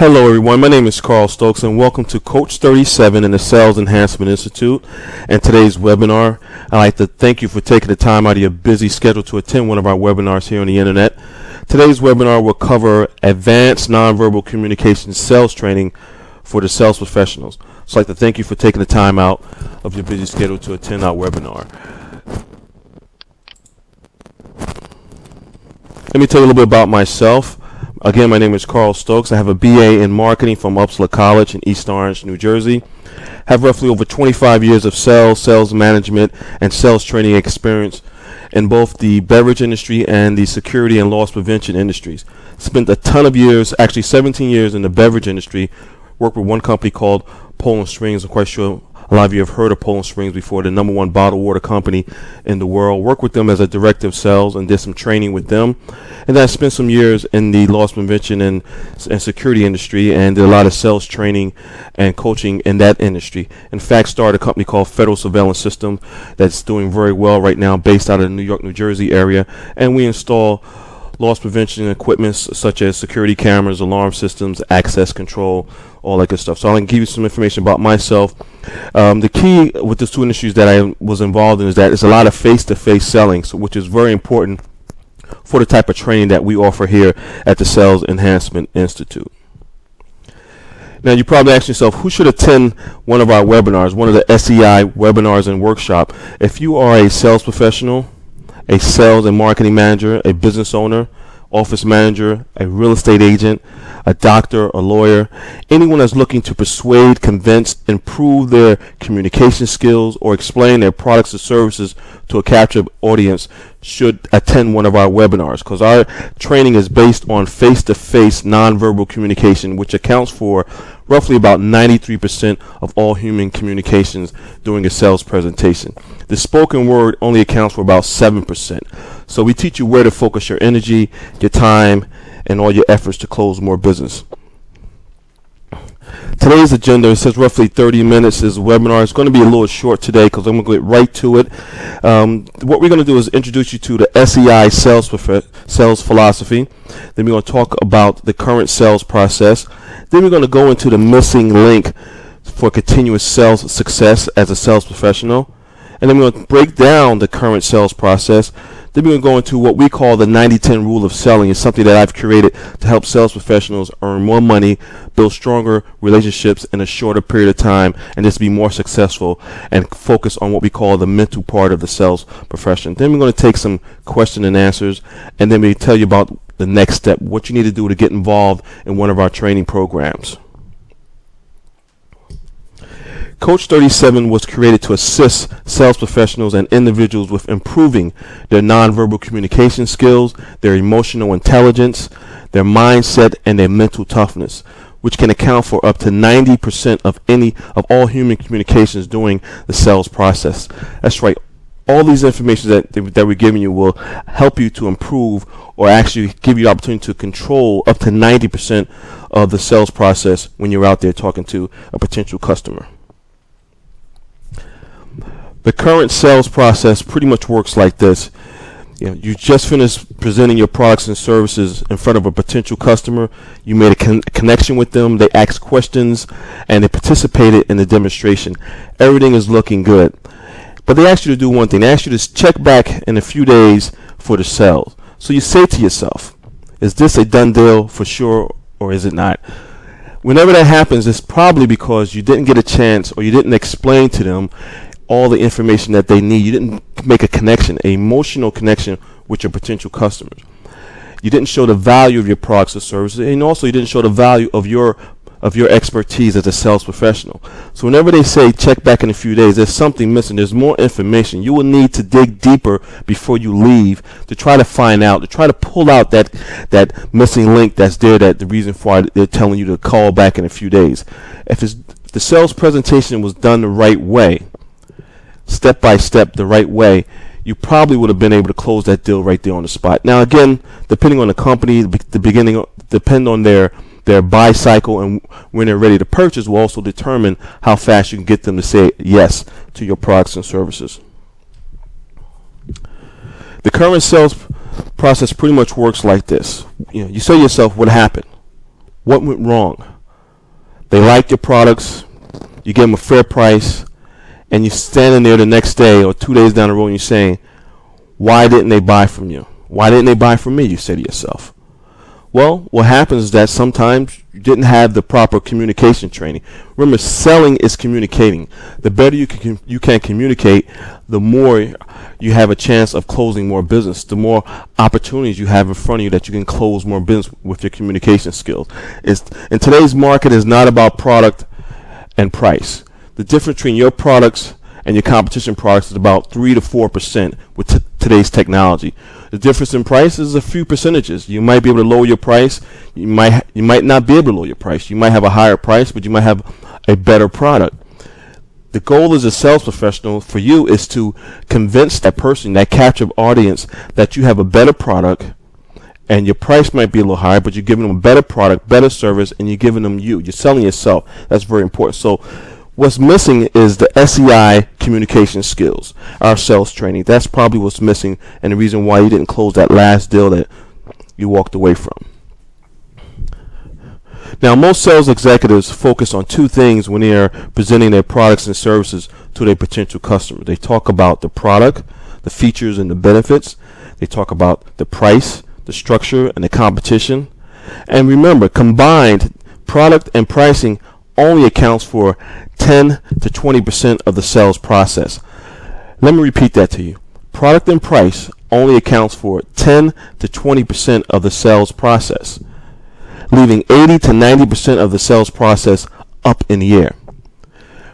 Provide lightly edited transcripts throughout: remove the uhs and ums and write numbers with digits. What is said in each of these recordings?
Hello everyone, my name is Carl Stokes and welcome to Coach 37 in the Sales Enhancement Institute and today's webinar. I'd like to thank you for taking the time out of your busy schedule to attend one of our webinars here on the internet. Today's webinar will cover advanced nonverbal communication sales training for the sales professionals. So I'd like to thank you for taking the time out of your busy schedule to attend our webinar. Let me tell you a little bit about myself. Again, my name is Carl Stokes. I have a BA in marketing from Upsala College in East Orange, New Jersey. Have roughly over 25 years of sales management, and sales training experience in both the beverage industry and the security and loss prevention industries. Spent a ton of years, actually 17 years in the beverage industry. Worked with one company called Poland Springs. I'm quite sure a lot of you have heard of Poland Springs before, the #1 bottled water company in the world. Worked with them as a director of sales and did some training with them. And then I spent some years in the loss prevention and security industry and did a lot of sales training and coaching in that industry. In fact, started a company called Federal Surveillance System that's doing very well right now, based out of the New York, New Jersey area. And we install loss prevention equipment such as security cameras, alarm systems, access control, all that good stuff. So I'm going to give you some information about myself. The key with the two industries that I was involved in is that it's a lot of face-to-face selling, which is very important for the type of training that we offer here at the Sales Enhancement Institute. Now, you probably ask yourself, who should attend one of our webinars, one of the SEI webinars and workshop? If you are a sales professional, a sales and marketing manager, a business owner, office manager, a real estate agent, a doctor, a lawyer, anyone that's looking to persuade, convince, improve their communication skills, or explain their products or services to a captive audience should attend one of our webinars, because our training is based on face-to-face nonverbal communication, which accounts for roughly about 93% of all human communications during a sales presentation. The spoken word only accounts for about 7%. So we teach you where to focus your energy, your time, and all your efforts to close more business. Today's agenda says roughly 30 minutes. This webinar is going to be a little short today because I'm going to get right to it. What we're going to do is introduce you to the SEI sales philosophy. Then we're going to talk about the current sales process. Then we're going to go into the missing link for continuous sales success as a sales professional. And then we're going to break down the current sales process. Then we're going to go into what we call the 90-10 rule of selling. It's something that I've created to help sales professionals earn more money, build stronger relationships in a shorter period of time, and just be more successful and focus on what we call the mental part of the sales profession. Then we're going to take some question and answers, and then we tell you about the next step, what you need to do to get involved in one of our training programs. Coach 37 was created to assist sales professionals and individuals with improving their nonverbal communication skills, their emotional intelligence, their mindset, and their mental toughness, which can account for up to 90% of all human communications during the sales process. That's right. All these information that we're giving you will help you to improve, or actually give you the opportunity to control up to 90% of the sales process when you're out there talking to a potential customer. The current sales process pretty much works like this. You just finished presenting your products and services in front of a potential customer. You made a connection with them. They asked questions, and they participated in the demonstration. Everything is looking good. But they asked you to do one thing. They asked you to check back in a few days for the sales. So you say to yourself, is this a done deal for sure, or is it not? Whenever that happens, it's probably because you didn't get a chance, or you didn't explain to them all the information that they need. You didn't make a connection, an emotional connection with your potential customers. You didn't show the value of your products or services, and also you didn't show the value of your expertise as a sales professional. So whenever they say check back in a few days, there's something missing. There's more information. You will need to dig deeper before you leave to try to find out, to try to pull out that missing link that's there, that the reason why they're telling you to call back in a few days. If the sales presentation was done the right way, step by step, the right way, you probably would have been able to close that deal right there on the spot. Now, again, depending on the company, depend on their buy cycle, and when they're ready to purchase will also determine how fast you can get them to say yes to your products and services. The current sales process pretty much works like this. You say to yourself, what happened? What went wrong? They liked your products, you gave them a fair price, and you're standing there the next day or 2 days down the road and you're saying, why didn't they buy from you? Why didn't they buy from me? You say to yourself. Well, what happens is that sometimes you didn't have the proper communication training. Remember, selling is communicating. The better you can communicate, the more you have a chance of closing more business, the more opportunities you have in front of you that you can close more business with your communication skills. In today's market, is not about product and price. The difference between your products and your competition products is about 3 to 4% with today's technology. The difference in price is a few percentages. You might be able to lower your price. You might not be able to lower your price. You might have a higher price, but you might have a better product. The goal as a sales professional for you is to convince that person, that captive audience, that you have a better product, and your price might be a little higher, but you're giving them a better product, better service, and you're giving them you. You're selling yourself. That's very important. So what's missing is the SEI communication skills, our sales training. That's probably what's missing and the reason why you didn't close that last deal that you walked away from. Now, most sales executives focus on two things when they are presenting their products and services to their potential customers. They talk about the product, the features and the benefits. They talk about the price, the structure, and the competition. And remember, combined product and pricing only accounts for 10 to 20% of the sales process. Let me repeat that to you. Product and price only accounts for 10 to 20% of the sales process, leaving 80 to 90% of the sales process up in the air.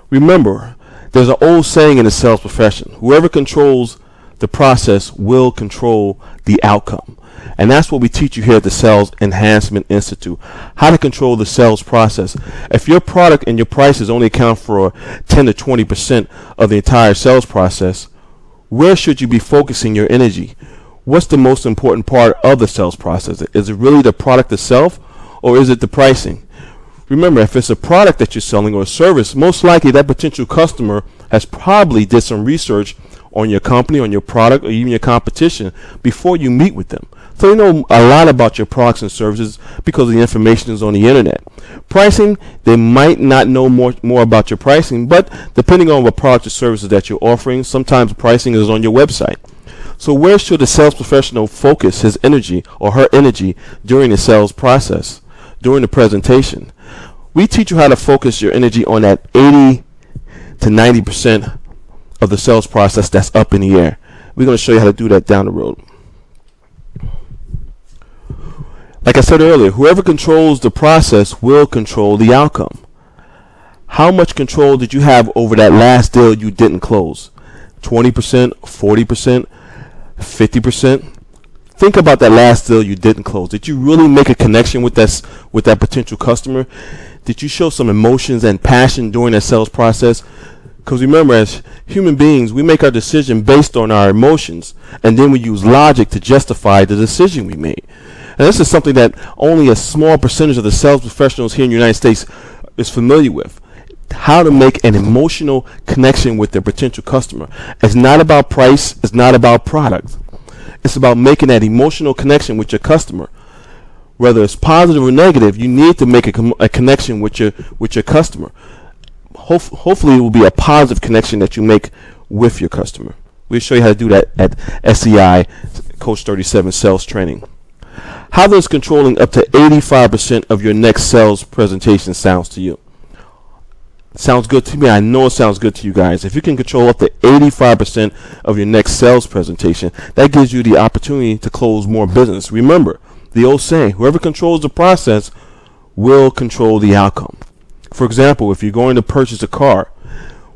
Remember, there's an old saying in the sales profession: whoever controls the process will control the outcome. And that's what we teach you here at the Sales Enhancement Institute, how to control the sales process. If your product and your prices only account for 10 to 20% of the entire sales process, where should you be focusing your energy? What's the most important part of the sales process? Is it really the product itself, or is it the pricing? Remember, if it's a product that you're selling or a service, most likely that potential customer has probably did some research on your company, on your product, or even your competition before you meet with them. So you know a lot about your products and services because the information is on the internet. Pricing, they might not know more about your pricing, but depending on what products or services that you're offering, sometimes pricing is on your website. So where should a sales professional focus his energy or her energy during the sales process, during the presentation? We teach you how to focus your energy on that 80 to 90% of the sales process that's up in the air. We're going to show you how to do that down the road. Like I said earlier, whoever controls the process will control the outcome. How much control did you have over that last deal you didn't close? 20%, 40%, 50%? Think about that last deal you didn't close. Did you really make a connection with that potential customer? Did you show some emotions and passion during that sales process? Because remember, as human beings, we make our decision based on our emotions, and then we use logic to justify the decision we made. And this is something that only a small percentage of the sales professionals here in the United States is familiar with. How to make an emotional connection with their potential customer. It's not about price. It's not about product. It's about making that emotional connection with your customer. Whether it's positive or negative, you need to make a connection with your customer. Hopefully, it will be a positive connection that you make with your customer. We'll show you how to do that at SEI Coach 37 Sales Training. How does controlling up to 85% of your next sales presentation sounds to you? Sounds good to me. I know it sounds good to you guys. If you can control up to 85% of your next sales presentation, that gives you the opportunity to close more business. Remember the old saying, whoever controls the process will control the outcome. For example, if you're going to purchase a car,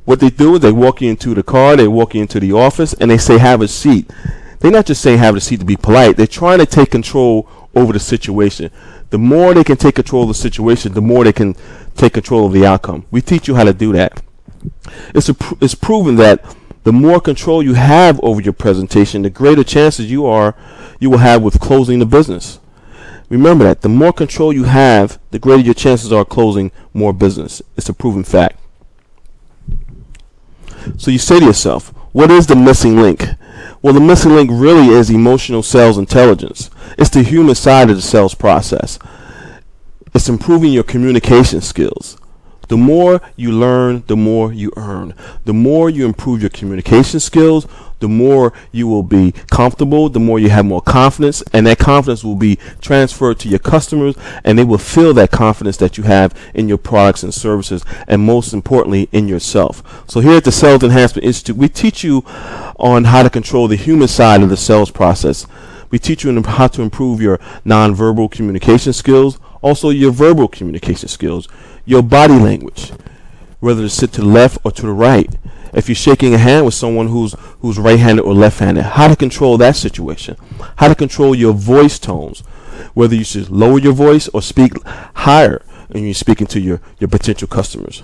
what they do is they walk you into the car, they walk you into the office, and they say, have a seat. They're not just saying have a seat to be polite. They're trying to take control over the situation. The more they can take control of the situation, the more they can take control of the outcome. We teach you how to do that. It's proven that the more control you have over your presentation, the greater chances you will have with closing the business. Remember that. The more control you have, the greater your chances are closing more business. It's a proven fact. So you say to yourself, what is the missing link? Well, the missing link really is emotional sales intelligence. It's the human side of the sales process. It's improving your communication skills. The more you learn, the more you earn. The more you improve your communication skills, the more you will be comfortable, the more you have more confidence, and that confidence will be transferred to your customers, and they will feel that confidence that you have in your products and services, and most importantly, in yourself. So here at the Sales Enhancement Institute, we teach you on how to control the human side of the sales process. We teach you how to improve your nonverbal communication skills, also your verbal communication skills, your body language, whether to sit to the left or to the right. If you're shaking a hand with someone who's right-handed or left-handed, how to control that situation, how to control your voice tones, whether you should lower your voice or speak higher when you're speaking to your potential customers.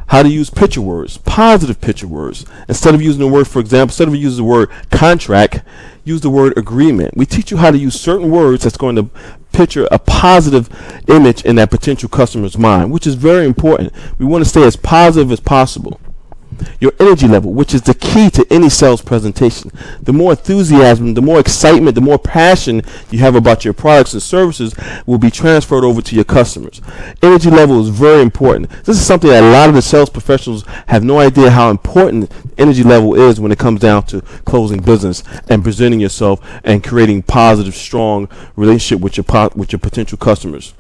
How to use picture words, positive picture words. Instead of using the word, for example, instead of using the word contract, use the word agreement. We teach you how to use certain words that's going to picture a positive image in that potential customer's mind, which is very important. We want to stay as positive as possible. Your energy level, which is the key to any sales presentation. The more enthusiasm, the more excitement, the more passion you have about your products and services will be transferred over to your customers. Energy level is very important. This is something that a lot of the sales professionals have no idea how important energy level is when it comes down to closing business and presenting yourself and creating positive, strong relationship with your potential customers.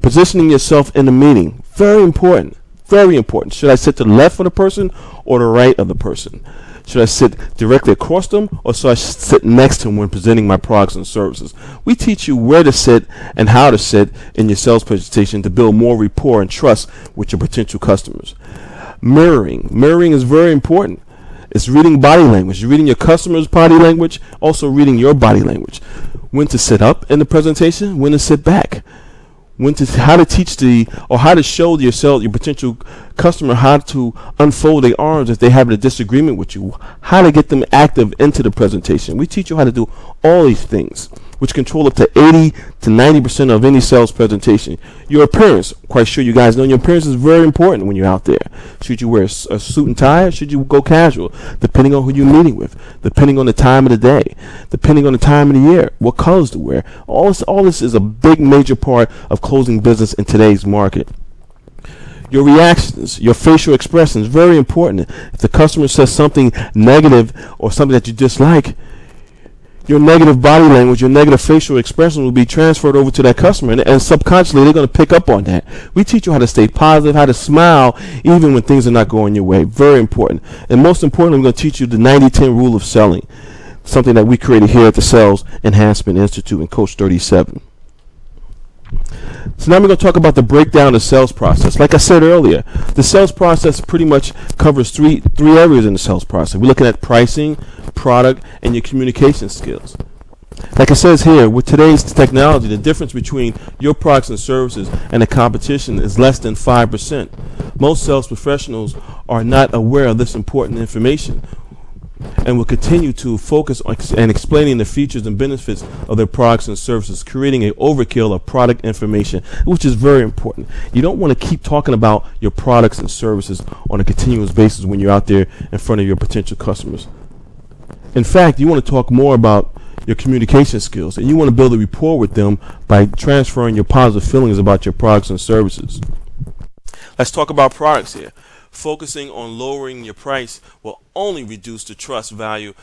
Positioning yourself in the meeting, very important. Very important. Should I sit to the left of the person or the right of the person? Should I sit directly across them or should I sit next to them when presenting my products and services? We teach you where to sit and how to sit in your sales presentation to build more rapport and trust with your potential customers. Mirroring. Mirroring is very important. It's reading body language. You're reading your customer's body language, also reading your body language. When to sit up in the presentation, when to sit back. How to teach how to show your potential customer how to unfold their arms if they have a disagreement with you, how to get them active into the presentation. We teach you how to do all these things, which control up to 80 to 90% of any sales presentation. Your appearance, quite sure you guys know, your appearance is very important when you're out there. Should you wear a suit and tie or should you go casual, depending on who you're meeting with, depending on the time of the day, depending on the time of the year, what colors to wear. All this is a big major part of closing business in today's market. Your reactions, your facial expressions, very important. If the customer says something negative or something that you dislike, your negative body language, your negative facial expression will be transferred over to that customer, and subconsciously they're going to pick up on that. We teach you how to stay positive, how to smile even when things are not going your way. Very important. And most importantly, we're going to teach you the 90-10 rule of selling, something that we created here at the Sales Enhancement Institute in Coach 37. So now we're going to talk about the breakdown of the sales process. Like I said earlier, the sales process pretty much covers three areas in the sales process. We're looking at pricing, product, and your communication skills. Like it says here, with today's technology, the difference between your products and services and the competition is less than 5%. Most sales professionals are not aware of this important information and will continue to focus on explaining the features and benefits of their products and services, creating an overkill of product information, which is very important. You don't want to keep talking about your products and services on a continuous basis when you're out there in front of your potential customers. In fact, you want to talk more about your communication skills, and you want to build a rapport with them by transferring your positive feelings about your products and services. Let's talk about products here. Focusing on lowering your price will only reduce the true value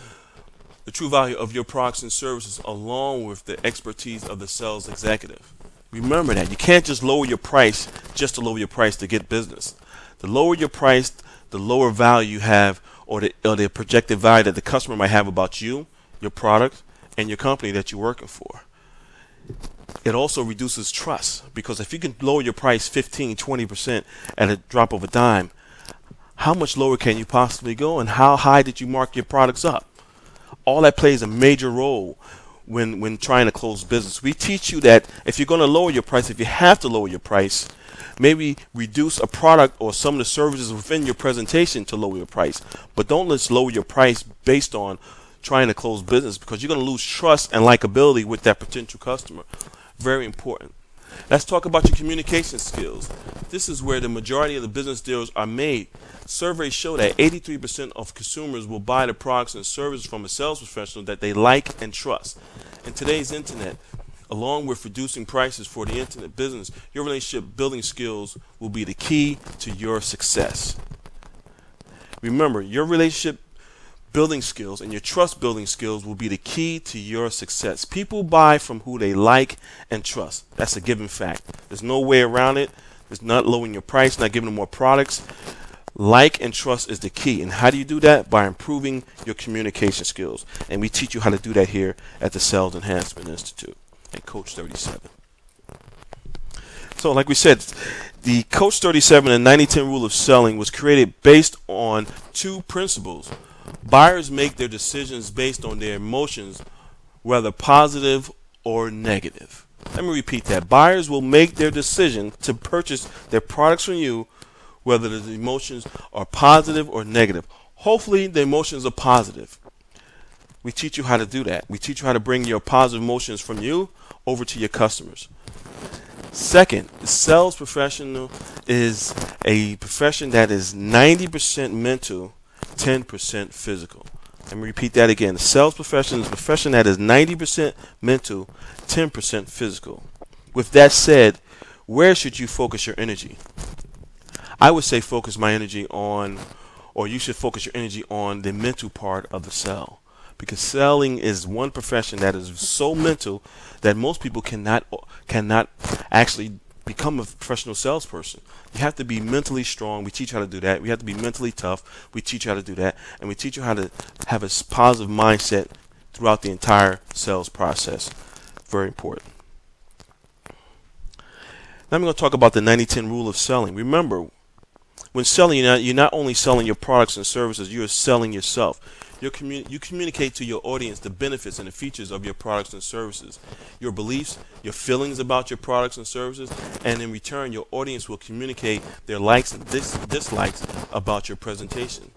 of your products and services, along with the expertise of the sales executive. Remember that you can't just lower your price just to lower your price to get business. The lower your price, the lower value you have, or the projected value that the customer might have about you, your product, and your company that you're working for. It also reduces trust, because if you can lower your price 15-20% at a drop of a dime, how much lower can you possibly go, and how high did you mark your products up? All that plays a major role when trying to close business. We teach you that if you're going to lower your price, if you have to lower your price, maybe reduce a product or some of the services within your presentation to lower your price. But don't let's lower your price based on trying to close business, because you're going to lose trust and likability with that potential customer. Very important. Let's talk about your communication skills. This is where the majority of the business deals are made. Surveys show that 83% of consumers will buy the products and services from a sales professional that they like and trust. In today's internet, Along with reducing prices for the internet business, your relationship building skills will be the key to your success. Remember, your relationship building skills and your trust building skills will be the key to your success. People buy from who they like and trust. That's a given fact. There's no way around it. There's not lowering your price, not giving them more products. Like and trust is the key. And how do you do that? By improving your communication skills. And we teach you how to do that here at the Sales Enhancement Institute and Coach 37. So like we said, the Coach 37 and 90-10 rule of selling was created based on two principles. Buyers make their decisions based on their emotions, whether positive or negative. Let me repeat that. Buyers will make their decision to purchase their products from you, whether the emotions are positive or negative. Hopefully the emotions are positive. We teach you how to do that. We teach you how to bring your positive emotions from you over to your customers. Second, the sales professional is a profession that is 90% mental, 10% physical. Let me repeat that again. The sales profession is a profession that is 90% mental, 10% physical. With that said, where should you focus your energy? I would say focus my energy on, or you should focus your energy on the mental part of the sell. Because selling is one profession that is so mental that most people cannot actually become a professional salesperson. You have to be mentally strong. We teach you how to do that. We have to be mentally tough. We teach you how to do that. And we teach you how to have a positive mindset throughout the entire sales process. Very important. Now I'm going to talk about the 90-10 rule of selling. Remember, when selling, you're not only selling your products and services, you're selling yourself. You communicate to your audience the benefits and the features of your products and services, your beliefs, your feelings about your products and services, and in return, your audience will communicate their likes and dislikes about your presentation.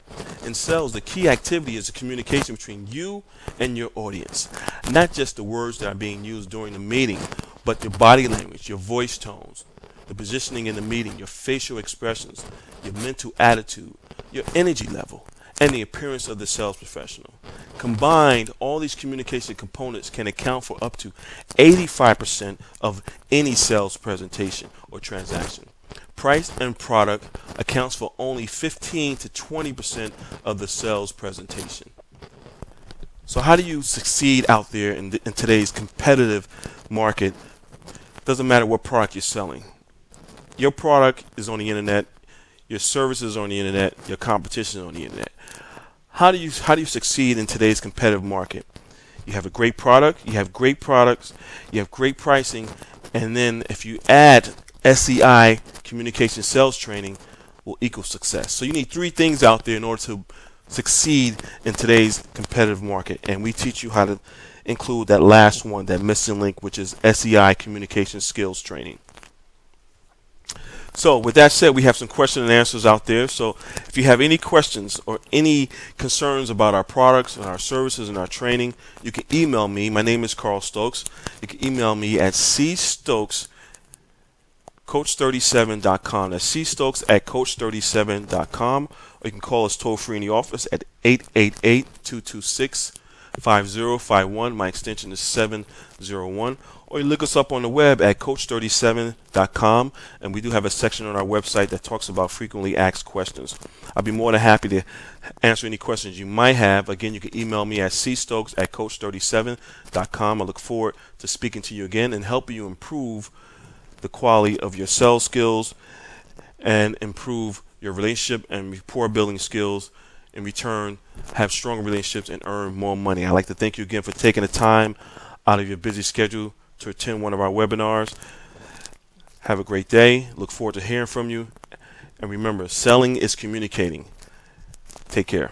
In sales, the key activity is the communication between you and your audience, not just the words that are being used during the meeting, but your body language, your voice tones, the positioning in the meeting, your facial expressions, your mental attitude, your energy level, and the appearance of the sales professional. Combined, all these communication components can account for up to 85% of any sales presentation or transaction. Price and product accounts for only 15 to 20% of the sales presentation. So how do you succeed out there in today's competitive market? Doesn't matter what product you're selling. Your product is on the internet, your services are on the internet, your competition is on the internet. How do you succeed in today's competitive market? You have a great product, you have great products, you have great pricing, and then if you add SEI, communication sales training, will equal success. So you need three things out there in order to succeed in today's competitive market, and we teach you how to include that last one, that missing link, which is SEI, communication skills training. So with that said, we have some question and answers out there. So if you have any questions or any concerns about our products and our services and our training, you can email me. My name is Carl Stokes. You can email me at cstokes@coach37.com. That's cstokes@coach37.com. Or you can call us toll free in the office at 888-226-5051. My extension is 701. Or you look us up on the web at coach37.com, and we do have a section on our website that talks about frequently asked questions. I'll be more than happy to answer any questions you might have. Again, you can email me at cstokes@coach37.com. I look forward to speaking to you again and helping you improve the quality of your sales skills and improve your relationship and rapport building skills. In return, have stronger relationships and earn more money. I'd like to thank you again for taking the time out of your busy schedule to attend one of our webinars. Have a great day. Look forward to hearing from you. And remember, selling is communicating. Take care.